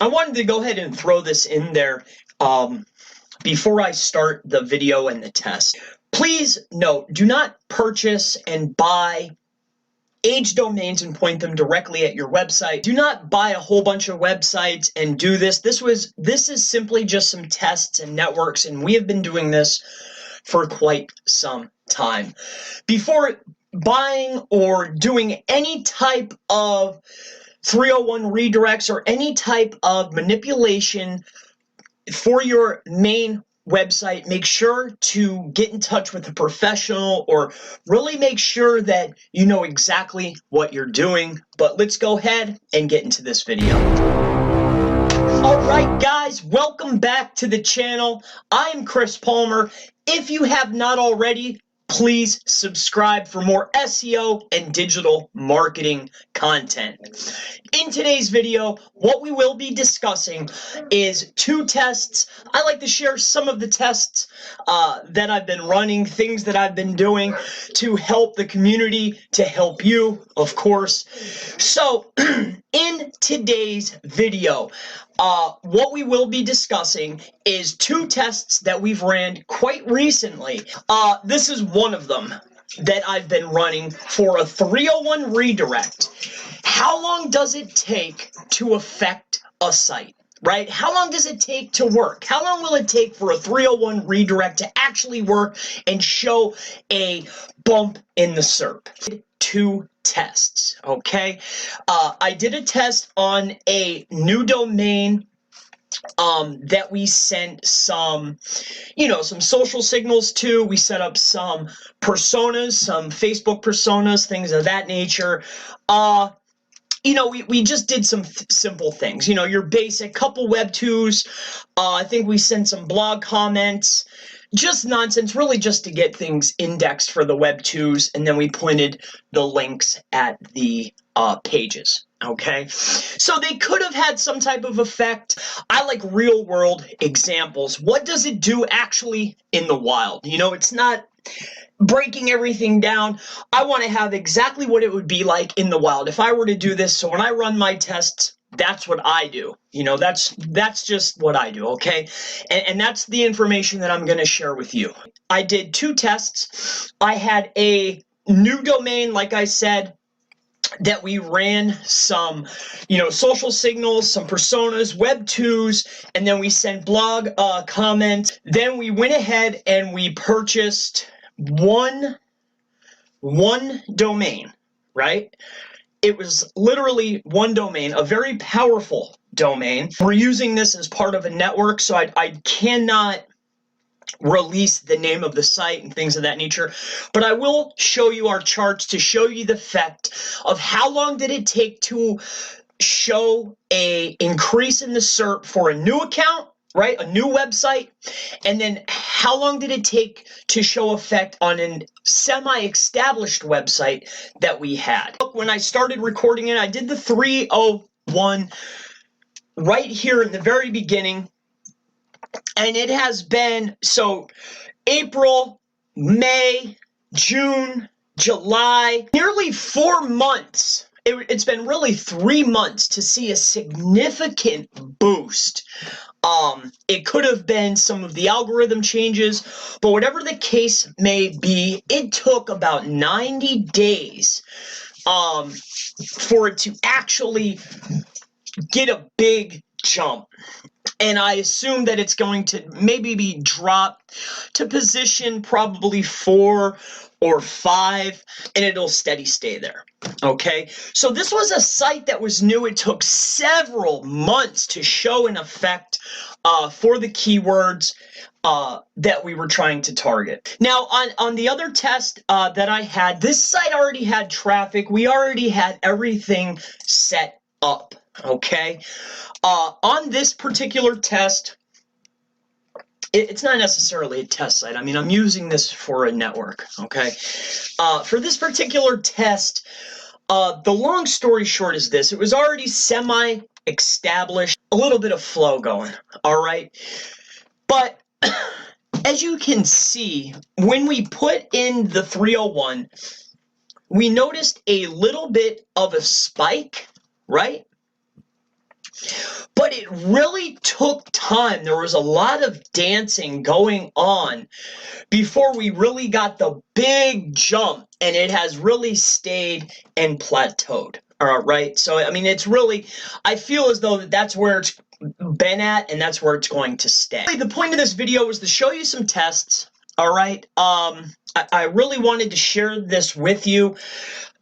I wanted to go ahead and throw this in there before I start the video and the test. Please note, do not purchase and buy age domains and point them directly at your website. Do not buy a whole bunch of websites and do this. This is simply just some tests and networks, and we have been doing this for quite some time. Before buying or doing any type of 301 redirects or any type of manipulation for your main website, make sure to get in touch with a professional, or really make sure that you know exactly what you're doing. But let's go ahead and get into this video. All right, guys, welcome back to the channel. I am Chris Palmer. If you have not already, please subscribe for more SEO and digital marketing content. In today's video, what we will be discussing is 2 tests. I like to share some of the tests that I've been running, things that I've been doing to help the community, to help you, of course. So, in today's video, what we will be discussing is 2 tests that we've ran quite recently. This is one of them that I've been running for a 301 redirect. How long does it take to affect a site, right? How long does it take to work? How long will it take for a 301 redirect to actually work and show a bump in the SERP? 2 tests, okay? I did a test on a new domain that we sent some, some social signals to. We set up some personas, some Facebook personas, things of that nature. We just did some simple things, your basic couple web 2s. I think we sent some blog comments, just nonsense, really just to get things indexed for the web 2s, and then we pointed the links at the pages. Okay, so they could have had some type of effect. I like real world examples. What does it do actually in the wild? It's not breaking everything down. I want to have exactly what it would be like in the wild if I were to do this. So when I run my tests, that's what I do. That's just what I do, okay? And that's the information that I'm going to share with you. I did 2 tests. I had a new domain, like I said, that we ran some, social signals, some personas, web 2s, and then we sent blog comments. Then we went ahead and we purchased one domain, right? It was literally one domain, a very powerful domain. We're using this as part of a network, so I cannot release the name of the site and things of that nature, but I will show you our charts to show you the effect of how long did it take to show a increase in the SERP for a new account, right? A new website, and then how long did it take to show effect on a semi-established website that we had. When I started recording it, I did the 301 right here in the very beginning. And it has been, so April, May, June, July, nearly 4 months. It's been really 3 months to see a significant boost. It could have been some of the algorithm changes, but whatever the case may be, it took about 90 days for it to actually get a big jump. And I assume that it's going to maybe be dropped to position probably 4 or 5, and it'll steady stay there. Okay, so this was a site that was new. It took several months to show an effect for the keywords that we were trying to target. Now, on the other test that I had, this site already had traffic. We already had everything set up. Okay, on this particular test, it's not necessarily a test site. I mean, I'm using this for a network, okay? For this particular test, the long story short is this. It was already semi-established, a little bit of flow going, all right? But as you can see, when we put in the 301, we noticed a little bit of a spike, right? But it really took time. There was a lot of dancing going on before we really got the big jump, and it has really stayed and plateaued. All right. So, I mean, it's really, I feel as though that's where it's been at, and that's where it's going to stay. The point of this video was to show you some tests. All right. I really wanted to share this with you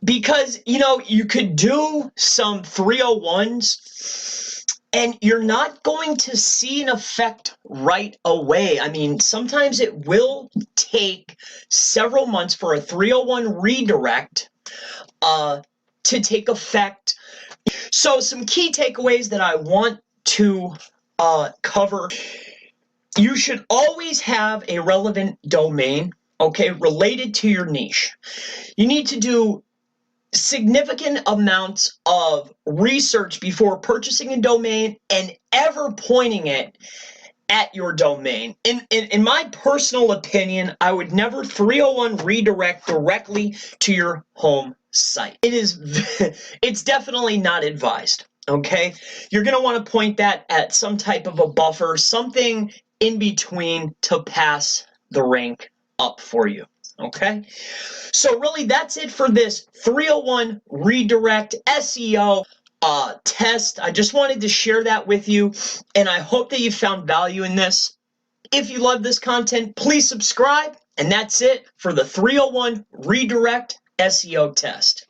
because, you know, you could do some 301s and you're not going to see an effect right away. I mean, sometimes it will take several months for a 301 redirect to take effect. So some key takeaways that I want to cover. You should always have a relevant domain, okay, related to your niche. You need to do significant amounts of research before purchasing a domain and ever pointing it at your domain. In my personal opinion, I would never 301 redirect directly to your home site. It's definitely not advised, okay? You're going to want to point that at some type of a buffer, something in between to pass the rank up for you. Okay, so really that's it for this 301 redirect SEO test. I just wanted to share that with you, and I hope that you found value in this. If you love this content, please subscribe, and that's it for the 301 redirect SEO test.